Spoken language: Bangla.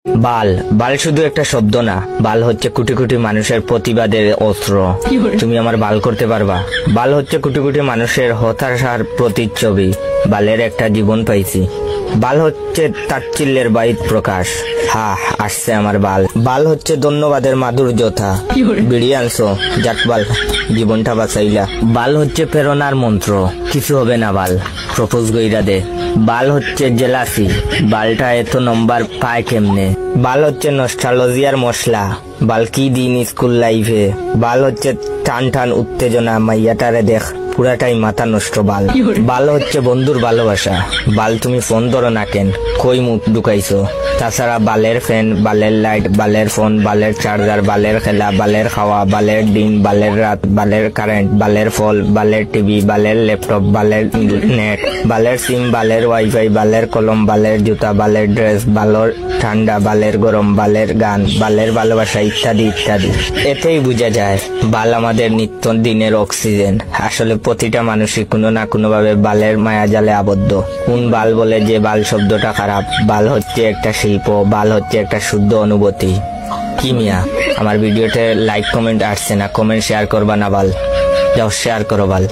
বাল বাল শুধু একটা শব্দ না, বাল হচ্ছে কোটি কোটি মানুষের প্রতিবাদের অস্ত্র। তুমি আমার বাল করতে পারবা? বাল হচ্ছে কোটি কোটি মানুষের হতাশার প্রতিচ্ছবি। বালের একটা জীবন পাইছি। বাল হচ্ছে তাচ্ছিল্যের বাহির প্রকাশ। হা, আসছে আমার বাল। বাল হচ্ছে ধন্যবাদের মাধুর্যতা। বিড়ি আনছো, যাক বাল, জীবনটা বাঁচাইলা। বাল হচ্ছে প্রেরণার মন্ত্র, কিছু হবে না বাল, প্রপোজ গইরা দে। বাল হচ্ছে জেলাসি, বালটা এত নম্বর পায় কেমনে। বাল হচ্ছে নস্টালজিয়ার মশলা, বাল কি দিন স্কুল লাইফে। বাল হচ্ছে টান টান উত্তেজনা, মাইয়াটারে দেখ পুরাটাই মাথা নষ্ট। বাল বাল হচ্ছে বন্ধুর ভালোবাসা। বাল তুমি ফোন ধরো না কেন, কই মুখ ঢুকাইছো? তাছাড়া বালের ফ্যান, বালের লাইট, বালের ফোন, বালের চার্জার, বালের খেলা, বালের খাওয়া, বালের দিন, বালের রাত, বালের কারেন্ট, বালের ফল, বালের টিভি, বালের ল্যাপটপ, বালের নেট, বালের সিম, বালের ওয়াইফাই, বালের কলম, বালের জুতা, বালের ড্রেস, বালের ঠান্ডা, বালের গরম, বালের গান, বালের ভালোবাসা, ইত্যাদি ইত্যাদি। এতেই বোঝা যায় বাল আমাদের নিত্য দিনের অক্সিজেন। আসলে প্রতিটা মানুষই কোনো না কোনো ভাবে বালের মায়াজালে আবদ্ধ। কোন বাল বলে যে বাল শব্দটা খারাপ? বাল হচ্ছে একটা শিল্প, বাল হচ্ছে একটা শুদ্ধ অনুভূতি। কি মিয়া, আমার ভিডিওতে লাইক কমেন্ট আসছে না, কমেন্ট শেয়ার করবা না বাল? যাও শেয়ার করো বাল।